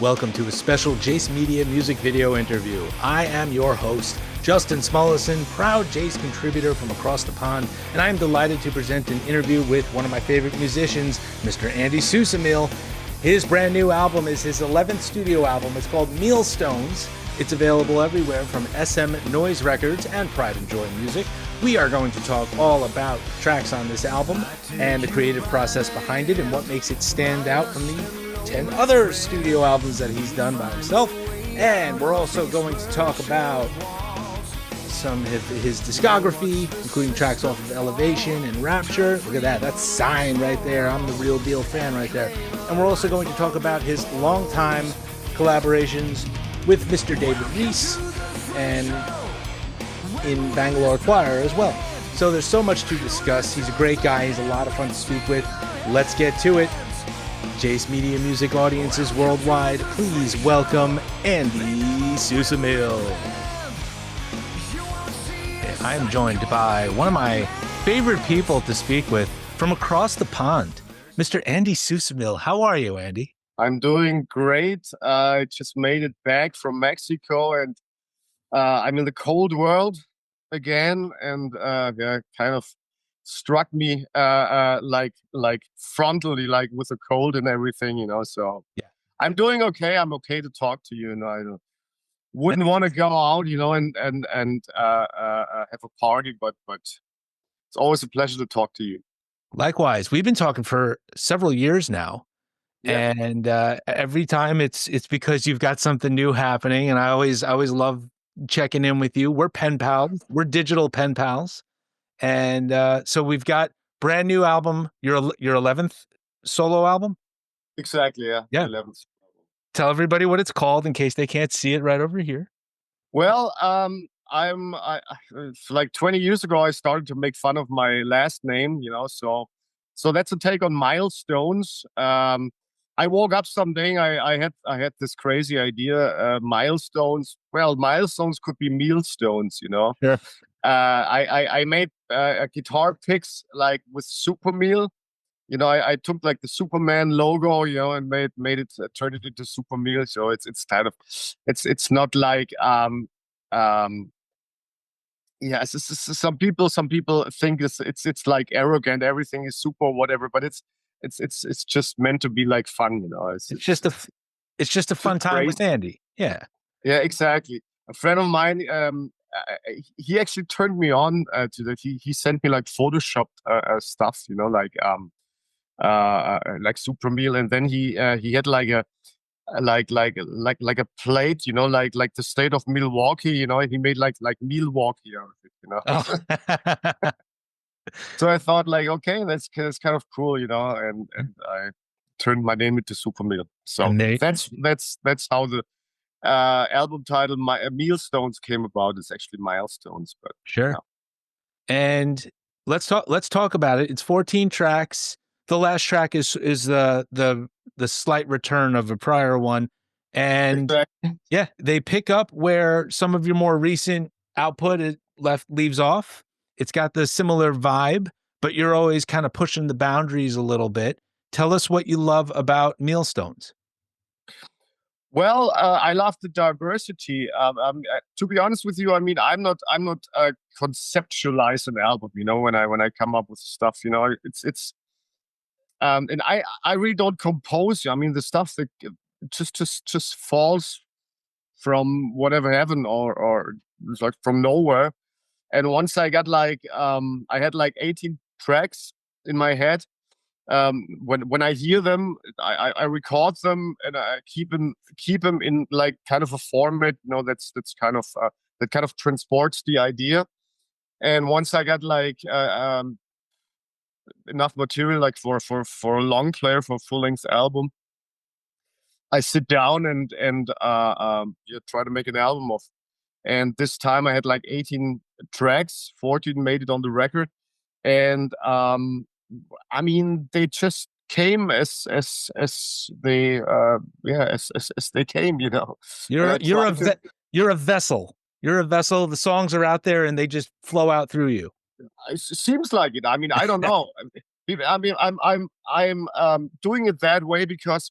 Welcome to a special Jace Media music video interview. I am your host, Justin Smollison, proud Jace contributor from across the pond, and I am delighted to present an interview with one of my favorite musicians, Mr. Andy Susemihl. His brand new album is his 11th studio album. It's called Millstones. It's available everywhere from SM Noise Records and Pride and Joy Music. We are going to talk all about tracks on this album and the creative process behind it and what makes it stand out from the 10 other studio albums that he's done by himself. And we're also going to talk about some of his discography, including tracks off of Elevation and Rapture. Look at that. That's Sign right there. I'm the real deal fan right there. And we're also going to talk about his longtime collaborations with Mr. David Reece and in Bangalore Choir as well. So there's so much to discuss. He's a great guy. He's a lot of fun to speak with. Let's get to it. Jace Media music audiences worldwide, please welcome Andy Susemihl. I am joined by one of my favorite people to speak with from across the pond, Mr. Andy Susemihl. How are you, Andy? I'm doing great. I just made it back from Mexico, and I'm in the cold world again, and kind of struck me like frontally, like with a cold and everything, so yeah, I'm doing okay. I'm okay to talk to you, I wouldn't want to go out, and have a party, but it's always a pleasure to talk to you. Likewise. We've been talking for several years now. Yeah. And every time it's because you've got something new happening, and I always love checking in with you. We're pen pals. We're digital pen pals. And so we've got brand new album, your 11th solo album? Exactly, yeah. 11th. Tell everybody what it's called in case they can't see it right over here. Well, like 20 years ago, I started to make fun of my last name, so that's a take on milestones. I woke up someday, I had this crazy idea, milestones. Well, milestones could be mealstones, Sure. I made guitar picks like with Susemihl. I took like the Superman logo, and made it, turned it into Susemihl. So it's kind of, it's not like yeah. Some people think it's like arrogant. Everything is super, whatever. But it's just meant to be like fun, It's just a fun time with Andy. Yeah. Yeah, exactly. A friend of mine, he actually turned me on to that. He sent me like Photoshopped stuff, like Susemihl, and then he had like a plate, like the state of Milwaukee, he made like Milwaukee out of it, Oh. So I thought like, okay, that's kind of cool, and I turned my name into Susemihl. So that's how the album title Millstones came about. Is actually Milestones, but sure. Yeah. And let's talk about it. It's 14 tracks. The last track is the slight return of a prior one, and exactly. Yeah, they pick up where some of your more recent output leaves off. It's got the similar vibe, but you're always kind of pushing the boundaries a little bit. Tell us what you love about Millstones. Well, I love the diversity. To be honest with you, I mean, I'm not conceptualize an album. When I come up with stuff, it's and I really don't compose. I mean, the stuff that just falls from whatever heaven or like from nowhere. And once I got like I had like 18 tracks in my head. When I hear them, I record them, and I keep them in like kind of a format, that's kind of that kind of transports the idea. And once I got like enough material, like for a long player, for a full length album, I sit down and try to make an album of. And this time I had like 18 tracks, 14 made it on the record, and I mean, they just came as they as they came, You're a vessel. You're a vessel. The songs are out there and they just flow out through you. It seems like it. I mean, I don't know. I mean, I'm doing it that way because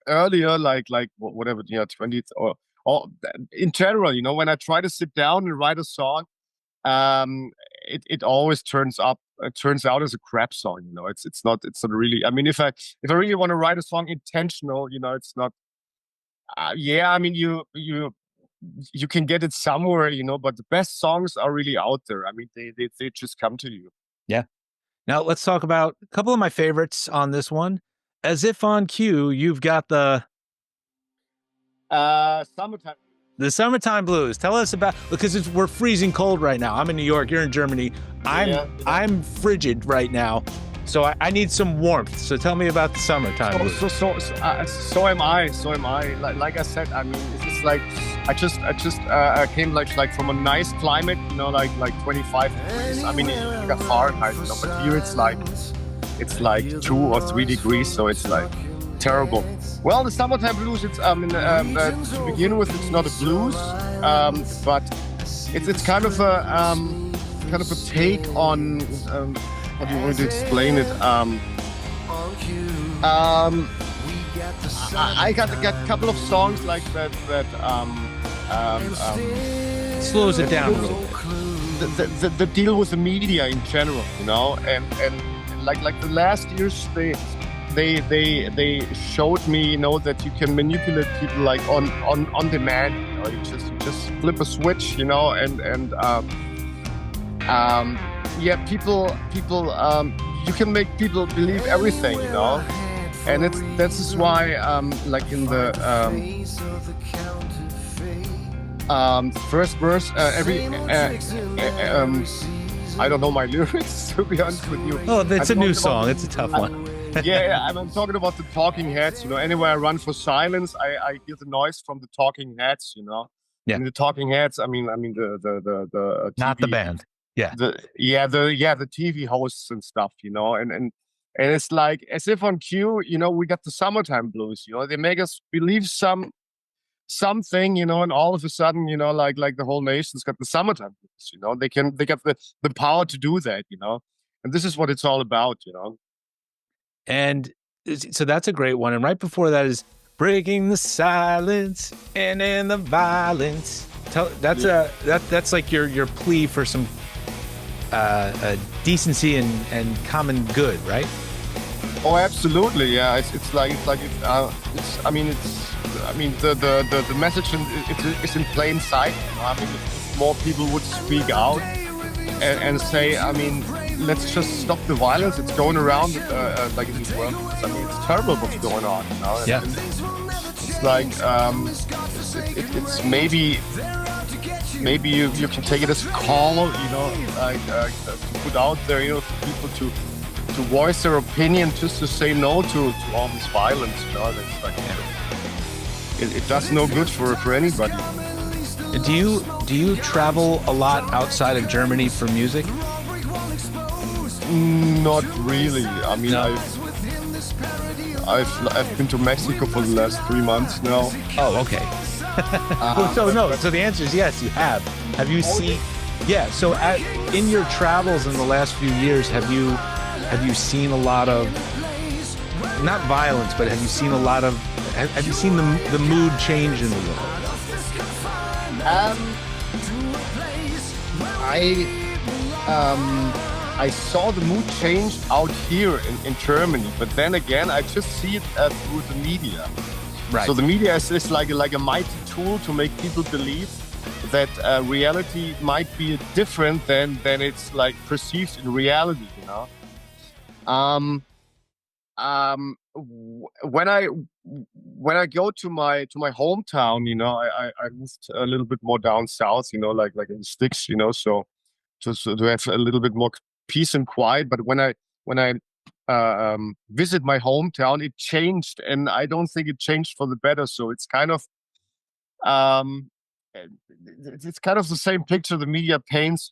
earlier, like whatever, 20th or in general, when I try to sit down and write a song, um, it always turns out as a crap song. It's not really. I mean, if I really want to write a song intentional, it's not. Yeah, I mean, you can get it somewhere, but the best songs are really out there. I mean, they just come to you. Yeah. Now let's talk about a couple of my favorites on this one. As if on cue, you've got Summertime. the summertime blues. Tell us about, because we're freezing cold right now. I'm in New York. You're in Germany. I'm frigid right now, so I need some warmth. So tell me about the summertime blues. So am I. So am I. Like I said, I mean, it's like I just came like from a nice climate, like 25 degrees. I mean, it's like a Fahrenheit, but here it's like 2 or 3 degrees, so it's like terrible. Well, the summertime blues, it's to begin with, it's not a blues, but it's kind of a take on how do you want to explain it? I got a couple of songs like that Slows it down a little bit. The deal with the media in general, and like the last years they showed me, that you can manipulate people like on demand. You just flip a switch, yeah, people you can make people believe everything, and that's just why like in the first verse, I don't know my lyrics, to be honest with you. Oh, it's a new song. It's a tough one. Yeah, I'm talking about the Talking Heads. Anywhere I run for silence, I hear the noise from the Talking Heads. Yeah. I mean, the Talking Heads. I mean the TV, Not the band. Yeah. the TV hosts and stuff. And it's like as if on cue. We got the summertime blues. They make us believe something. And all of a sudden, like the whole nation's got the summertime blues. They got the power to do that. And this is what it's all about. And so that's a great one. And right before that is Breaking the Silence and in the Violence. That's like your plea for some decency and common good, right? Oh, absolutely. Yeah, the message it's in plain sight. I mean, if more people would speak out and say, I mean, let's just stop the violence. It's going around like in this world. I mean, it's terrible what's going on. Yeah. It's like it's maybe you can take it as a call, to put out there, for people to voice their opinion, just to say no to all this violence. It's like it does no good for anybody. Do you travel a lot outside of Germany for music? Not really. I mean, No. I've been to Mexico for the last 3 months now. Oh, okay. So the answer is yes, you have. Have you seen? Yeah. So in your travels in the last few years, have you seen a lot of, not violence, but have you seen a lot of? Have you seen the mood change in the world? I saw the mood change out here in Germany, but then again, I just see it through the media. Right. So the media is like a mighty tool to make people believe that reality might be different than it's like perceived in reality. When I go to my hometown, I moved a little bit more down south, like in the sticks, so to have a little bit more peace and quiet. But when I visit my hometown, it changed, and I don't think it changed for the better. So it's kind of the same picture the media paints.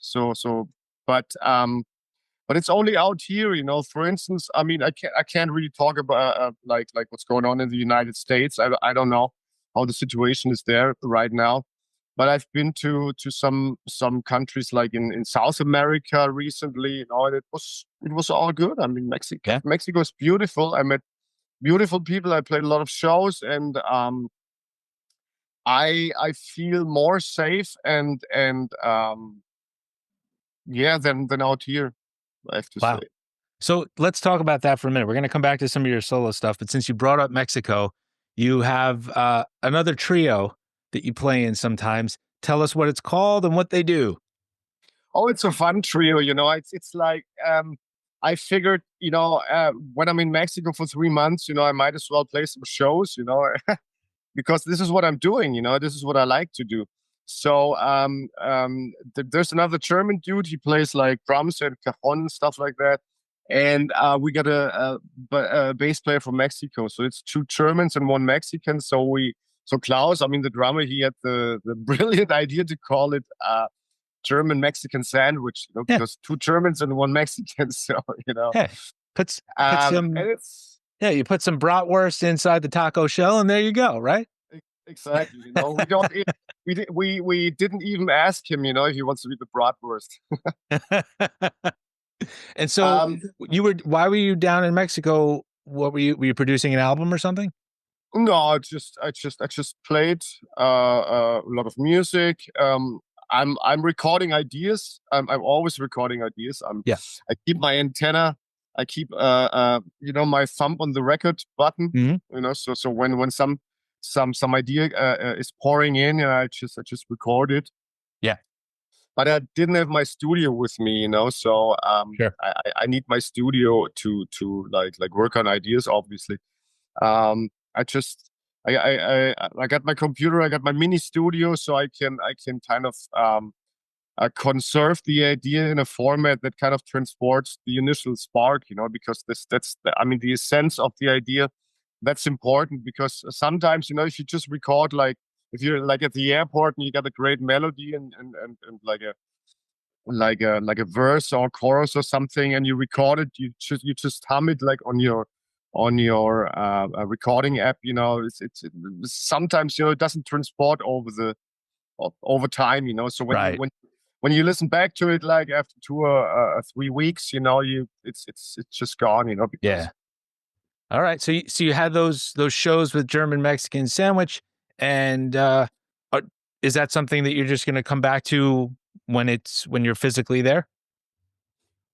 But it's only out here, For instance, I mean, I can't really talk about like what's going on in the United States. I don't know how the situation is there right now. But I've been to some countries like in South America recently, and it was all good. I mean, Mexico is beautiful. I met beautiful people. I played a lot of shows, and I feel more safe and yeah than out here, I have to say. Wow. So let's talk about that for a minute. We're going to come back to some of your solo stuff, but since you brought up Mexico, you have another trio that you play in sometimes. Tell us what it's called and what they do. Oh, it's a fun trio, It's like I figured, when I'm in Mexico for 3 months, I might as well play some shows, because this is what I'm doing, this is what I like to do. So there's another German dude. He plays like drums and cajon and stuff like that. And we got a bass player from Mexico. So it's two Germans and one Mexican. So Klaus, I mean the drummer, he had the brilliant idea to call it German Mexican sandwich, Yeah. because two Germans and one Mexican. So Hey, put and some, it's yeah, you put some bratwurst inside the taco shell and there you go, right? exactly. We don't. We didn't even ask him. If he wants to be the bratwurst. And so Um, why were you down in Mexico? What were you producing an album or something? no, I just played a lot of music. I'm recording ideas. I'm always recording ideas. Yeah. I keep my antenna. I keep my thumb on the record button. Hmm. So when some idea is pouring in, I just record it. Yeah. But I didn't have my studio with me, so Sure. I need my studio to like work on ideas, obviously. I just I got my computer, I got my mini studio, so I can kind of conserve the idea in a format that kind of transports the initial spark, because I mean the essence of the idea. That's important, because sometimes, if you just record, like if you're like at the airport and you got a great melody and like a verse or chorus or something, and you record it, you just hum it like on your recording app. It's sometimes, it doesn't transport over time. So when you Right. when you listen back to it, like after 2 or 3 weeks, it's just gone. Yeah. Because All right. So you had those shows with German Mexican sandwich, and are- is that something that you're just going to come back to when you're physically there?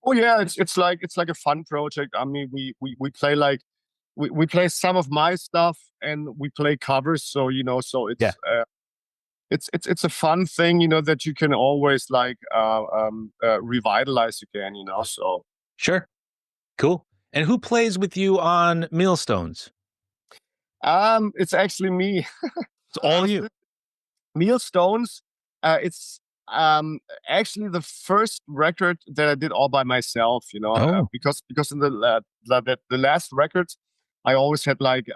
oh yeah, it's like a fun project. I mean, we play like we play some of my stuff, and we play covers. So Yeah. it's a fun thing, that you can always like revitalize again, so Sure. Cool. And who plays with you on Millstones? it's actually me. It's all you. Meal Stones, it's actually the first record that I did all by myself, Oh, because in the last records I always had like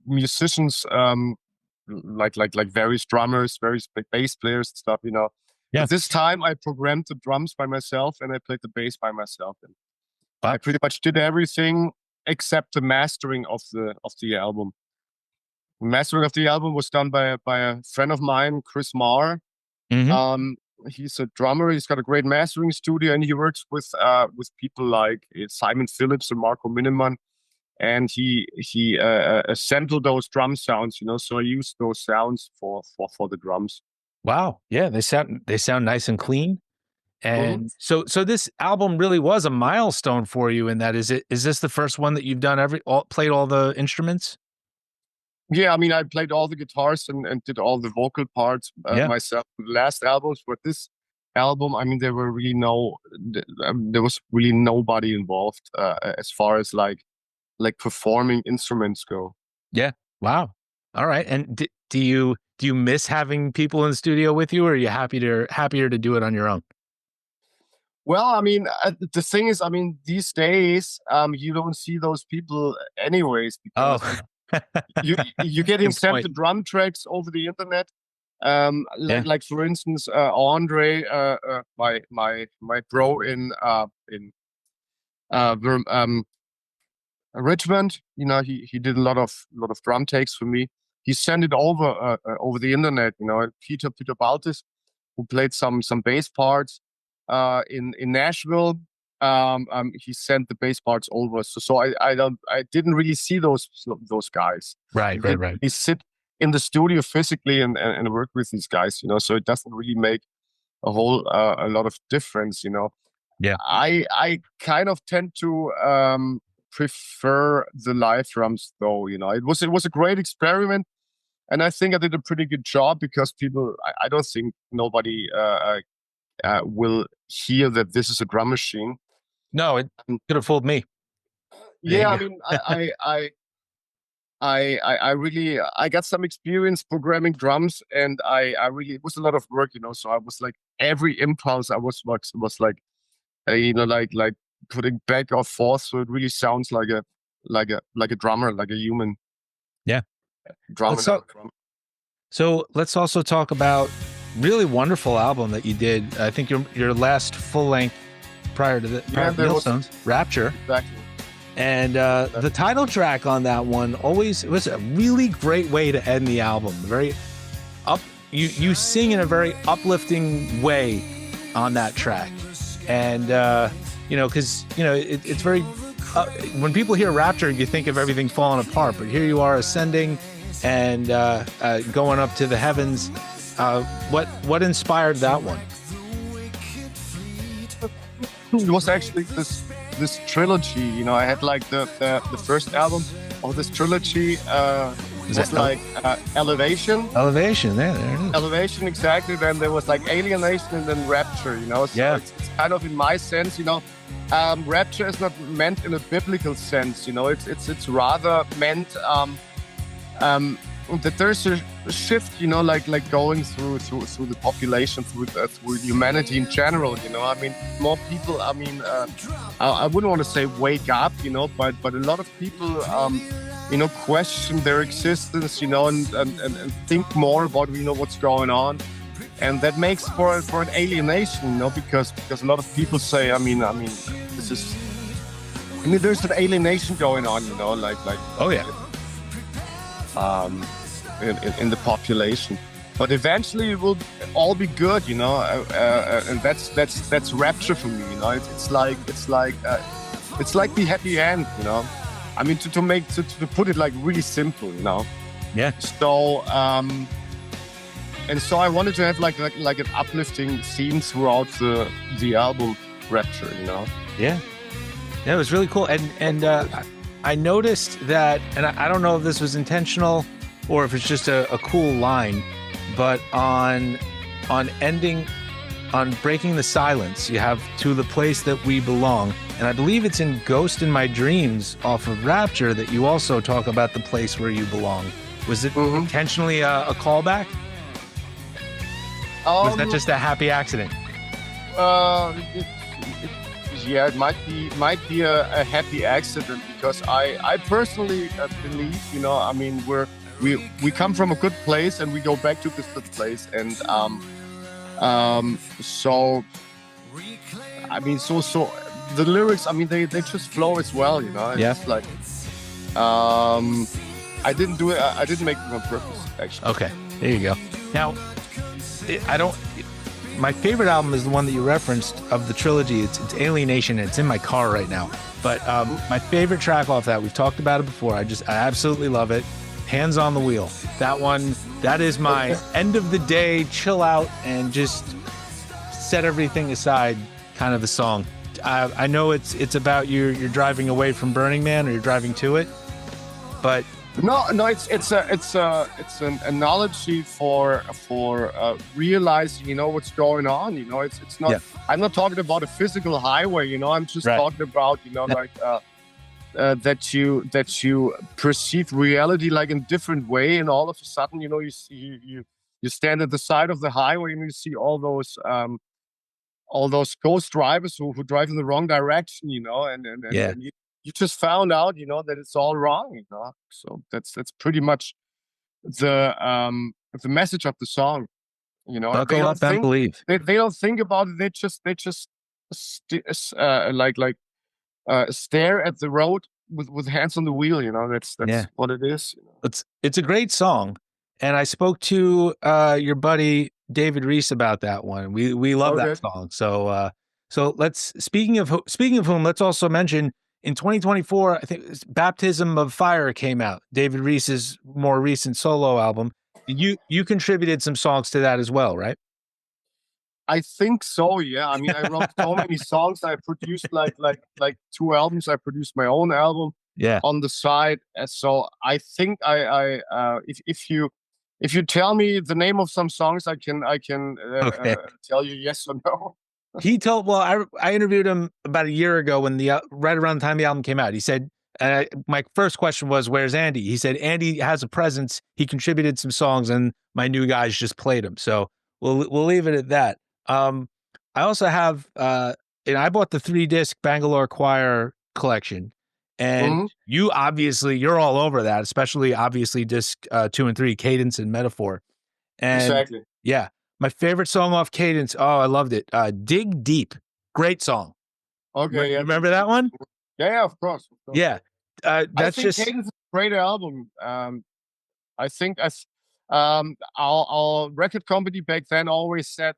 musicians, like various drummers, various bass players and stuff, yeah. But this time I programmed the drums by myself and I played the bass by myself, and I Wow. pretty much did everything except the mastering of the album. Mastering of the album was done by a friend of mine, Chris Marr. Hmm. Um, he's a drummer. He's got a great mastering studio, and he works with people like Simon Phillips and Marco Miniman. And he assembled those drum sounds, So I used those sounds for the drums. Wow. Yeah, they sound nice and clean. Hmm. And so this album really was a milestone for you in that is this the first one that you've done played all the instruments? Yeah, I mean, I played all the guitars and did all the vocal parts Yeah. myself. The last albums, but this album, I mean, there was really nobody involved as far as like performing instruments go. Yeah. Wow. All right. And do you miss having people in the studio with you, or are you happier to do it on your own? Well, I mean, the thing is, I mean, these days, you don't see those people anyways, Oh. because you getting Good sent point. the drum tracks over the internet. Yeah. Like for instance, Andre, my bro in Richmond, he did a lot of drum takes for me. He sent it over the internet. Peter Baltis, who played some bass parts in Nashville. he sent the bass parts over. So I didn't really see those guys. Right, I right, didn't right. really sit in the studio physically and work with these guys, you know. So it doesn't really make a lot of difference, you know. Yeah. I kind of tend to prefer the live drums, though. You know, it was a great experiment, and I think I did a pretty good job because I don't think nobody will hear that this is a drum machine. No, it could have fooled me. Yeah, I mean, I really I got some experience programming drums, and I really, it was a lot of work, you know. So I was like, every impulse I was like, you know, like putting back or forth, so it really sounds like a drummer, like a human. Yeah. Drum. So let's also talk about really wonderful album that you did. I think your last full length prior to Millstones, Rapture. Exactly. And the title track on that one it was a really great way to end the album. Very up, you sing in a very uplifting way on that track, and you know, because you know it's very when people hear Rapture, you think of everything falling apart, but here you are ascending and going up to the heavens. What inspired that one? It was actually this trilogy, you know. I had like the first album of this trilogy was like Elevation. Elevation, there it is. Elevation, exactly. Then there was like Alienation, and then Rapture, you know. So yeah, it's kind of, in my sense, you know, Rapture is not meant in a biblical sense, you know. It's rather meant that there's a shift, you know, like going through the population, through humanity in general, you know. I mean, more people, I mean, I wouldn't want to say wake up, you know, but a lot of people, you know, question their existence, you know, and think more about, you know, what's going on. And that makes for an alienation, you know, because a lot of people say, I mean, there's an alienation going on, you know, like oh yeah. In the population, but eventually it will all be good, you know, and that's Rapture for me, you know. It's like the happy end, you know. I mean, to put it like really simple, you know. Yeah. So and so I wanted to have like an uplifting theme throughout the album Rapture, you know. Yeah. Yeah, it was really cool, and I noticed that, and I don't know if this was intentional or if it's just a cool line, but on breaking the silence, you have "To the Place That We Belong," and I believe it's in "Ghost in My Dreams" off of Rapture that you also talk about the place where you belong. Was it intentionally a callback? Was that just a happy accident? Yeah, it might be a happy accident, because I personally believe, you know, I mean, we come from a good place and we go back to this good place, and so I mean, so the lyrics, I mean, they just flow as well, you know. Yeah. It's like I didn't make them on purpose, actually. Okay, there you go. Now, my favorite album is the one that you referenced of the trilogy. It's Alienation, and it's in my car right now. But my favorite track off that, we've talked about it before, I absolutely love it. Hands on the Wheel. That one, that is my end of the day, chill out and just set everything aside kind of a song. I know it's about you're driving away from Burning Man, or you're driving to it, but no, it's an analogy for realizing, you know, what's going on. You know, it's not. Yeah. I'm not talking about a physical highway. You know, I'm just talking about, you know, like that you perceive reality like in a different way, and all of a sudden, you know, you stand at the side of the highway and you see all those ghost drivers who drive in the wrong direction. You know, and you just found out, you know, that it's all wrong, you know. So that's pretty much the message of the song, you know. Buckle up and believe. They don't think about it. They just stare at the road with hands on the wheel, you know. That's what it is. You know? It's a great song, and I spoke to your buddy David Reece about that one. We love that song. So So let's speaking of whom, let's also mention in 2024, I think Baptism of Fire came out. David Reese's more recent solo album. You contributed some songs to that as well, right? I think so. Yeah. I mean, I wrote so many songs. I produced like two albums. I produced my own album Yeah. on the side. So I think if you tell me the name of some songs, I can Okay. tell you yes or no. He told well, I interviewed him about a year ago when the right around the time the album came out. He said my first question was, "Where's Andy?" He said Andy has a presence. He contributed some songs, and my new guys just played them. So we'll leave it at that. Um, I also have and I bought the 3-disc Bangalore Choir collection, and Hmm. you're all over that, especially obviously disc 2 and 3, Cadence and Metaphor. And Exactly. yeah, my favorite song off Cadence. Oh, I loved it. Dig Deep. Great song. Okay. You Yeah. remember that one? Yeah. Yeah. Of course. Of course. Yeah. I That's think just Cadence is a great album. I think our record company back then always said,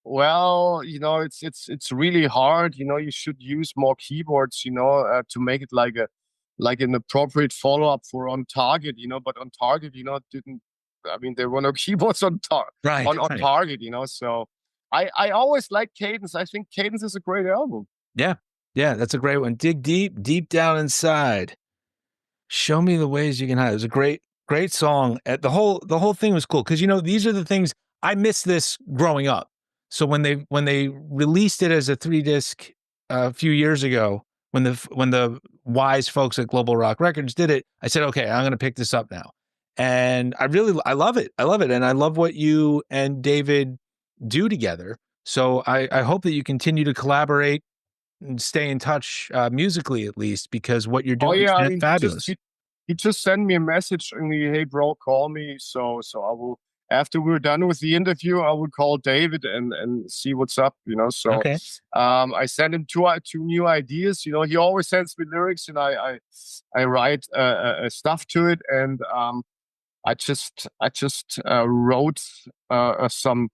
well, it's really hard. You should use more keyboards. To make it like an appropriate follow up for On Target. But On Target, didn't. I mean, there were no keyboards right, on right. Target. So I always like Cadence. I think Cadence is a great album. Yeah. Yeah, that's a great one. Dig deep, deep down inside. Show me the ways you can hide. It was a great song. The whole thing was cool because these are the things I missed this growing up. So when they released it as a 3-disc a few years ago, when the wise folks at Global Rock Records did it, I said, okay, I'm going to pick this up now, and I love it. I love it, and I love what you and David do together. So I hope that you continue to collaborate and stay in touch musically at least because what you're Oh doing is yeah, I mean, fabulous. he just sent me a message and hey bro, call me. So I will, after we're done with the interview, I will call David and see what's up. So Okay. I sent him two new ideas. He always sends me lyrics and I write stuff to it and I just wrote some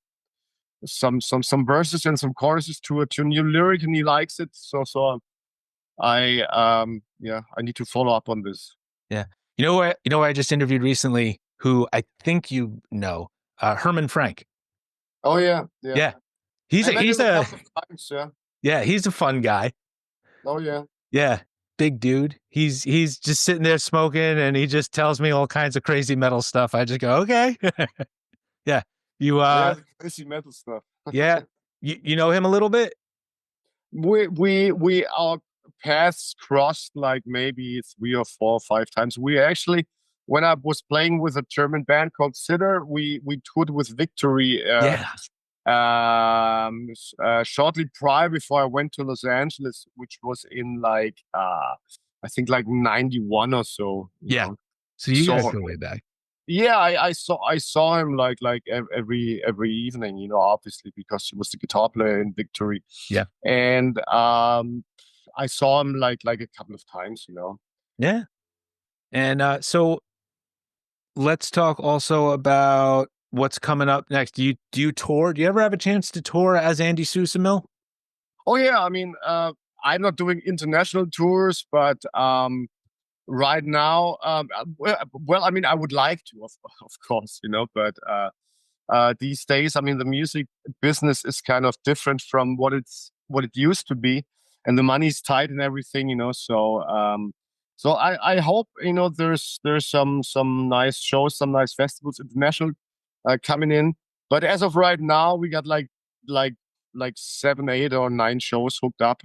verses and some choruses to a new lyric and he likes it. So I need to follow up on this. Yeah. You know what I just interviewed recently who I think Herman Frank. Oh yeah, yeah. Yeah. He's I a met he's him a a couple of times. Yeah. yeah, he's a fun guy. Oh yeah. Yeah. Big dude. He's just sitting there smoking and he just tells me all kinds of crazy metal stuff. I just go, "Okay." Yeah. You Yeah, the crazy metal stuff. yeah. You know him a little bit? We our paths crossed like maybe 3 or 4 or 5 times. We actually, when I was playing with a German band called Sitter, we toured with Victory Yeah. shortly prior before I went to Los Angeles, which was in like I think like 91 or so. Yeah. So you guys So go way back. yeah, I saw him like every evening, obviously because he was the guitar player in Victory, Yeah. and I saw him like a couple of times. Yeah. And so let's talk also about what's coming up next. Do you tour? Do you ever have a chance to tour as Andy Susemihl? Oh yeah, I mean, I'm not doing international tours, but right now, well, I mean, I would like to, of course, but these days, I mean, the music business is kind of different from what it used to be, and the money's tight and everything. So I hope there's some nice shows, some nice festivals, international coming in. But as of right now, we got like like 7, 8, or 9 shows hooked up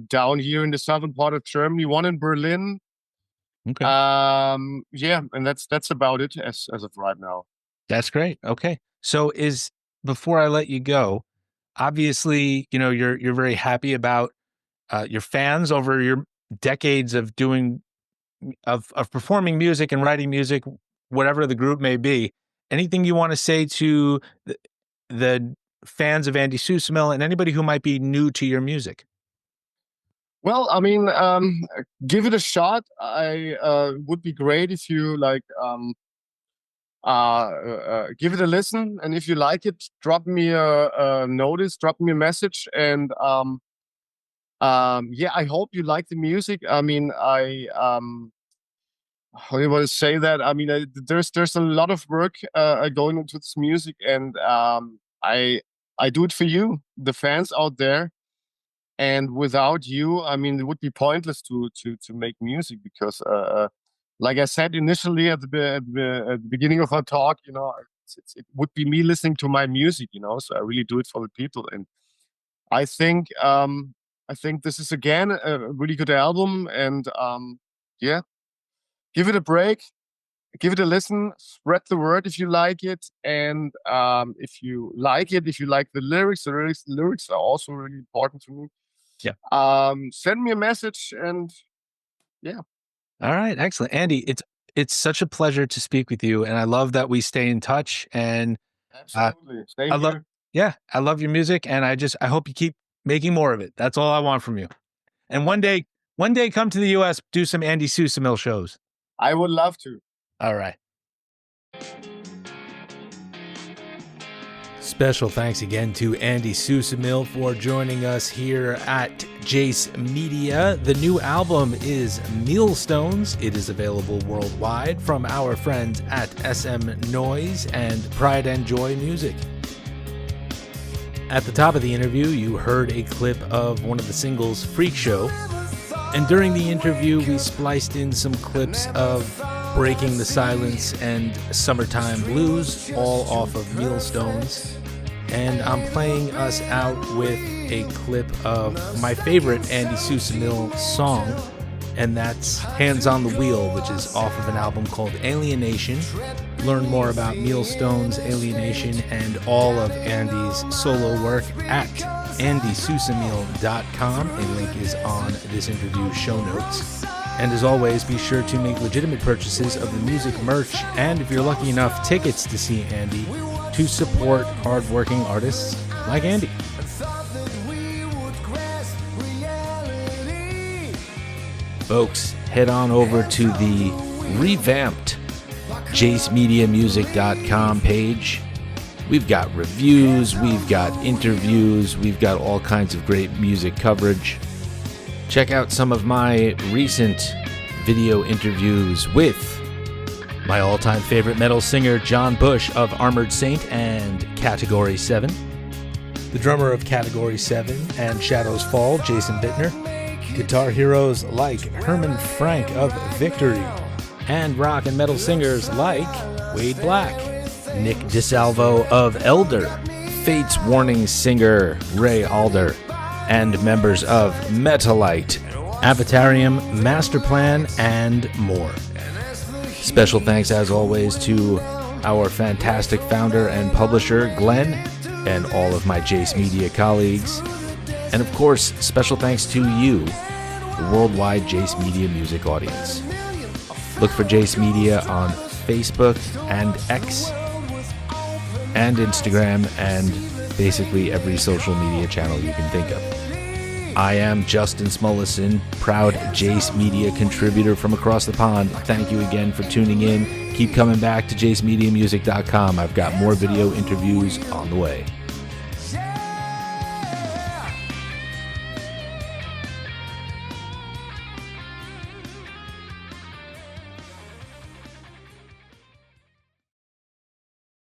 down here in the southern part of Germany. One in Berlin. Okay. Yeah, and that's about it as of right now. That's great. Okay. So is before I let you go, obviously, you're very happy about your fans over your decades of doing of performing music and writing music, whatever the group may be. Anything you want to say to the fans of Andy Susemihl and anybody who might be new to your music? Well, I mean, give it a shot. I would be great if you give it a listen, and if you like it, drop me a notice, drop me a message, and yeah, I hope you like the music. I mean, how do you want to say that? I mean, there's a lot of work going into this music, and I do it for you, the fans out there. And without you, I mean, it would be pointless to make music, because like I said initially at the beginning of our talk, you know, it would be me listening to my music, you know. So I really do it for the people, and I think this is again a really good album, and yeah, give it a break, give it a listen, spread the word if you like it, and if you like it, if you like the lyrics are also really important to me. Yeah. Send me a message, and yeah. All right, excellent, Andy. It's such a pleasure to speak with you, and I love that we stay in touch. And Absolutely. I Same love, here. yeah, I love your music, and I hope you keep making more of it. That's all I want from you. And one day, come to the U.S., do some Andy Susemihl shows. I would love to. All right. Special thanks again to Andy Susemihl for joining us here at Jace Media. The new album is Millstones. It is available worldwide from our friends at SM Noise and Pride and Joy Music. At the top of the interview, you heard a clip of one of the singles, Freak Show. And during the interview, we spliced in some clips of Breaking the Silence and Summertime Blues, all off of Millstones. And I'm playing us out with a clip of my favorite Andy Susemihl song, and that's Hands on the Wheel, which is off of an album called Alienation. Learn more about Millstones, Alienation, and all of Andy's solo work at andysusemihl.com. A link is on this interview's show notes. And as always, be sure to make legitimate purchases of the music merch, and if you're lucky enough, tickets to see Andy, to support hardworking artists like Andy. Folks, head on over to the revamped jacemediamusic.com page. We've got reviews, we've got interviews, we've got all kinds of great music coverage. Check out some of my recent video interviews with my all-time favorite metal singer, John Bush of Armored Saint and Category 7, the drummer of Category 7 and Shadows Fall, Jason Bittner, guitar heroes like Herman Frank of Victory, and rock and metal singers like Wade Black, Nick DeSalvo of Elder, Fate's Warning singer Ray Alder, and members of Metalite, Avatarium, Masterplan, and more. Special thanks, as always, to our fantastic founder and publisher, Glenn, and all of my Jace Media colleagues. And of course, special thanks to you, the worldwide Jace Media music audience. Look for Jace Media on Facebook and X and Instagram and basically every social media channel you can think of. I am Justin Smollison, proud Jace Media contributor from across the pond. Thank you again for tuning in. Keep coming back to jacemediamusic.com. I've got more video interviews on the way.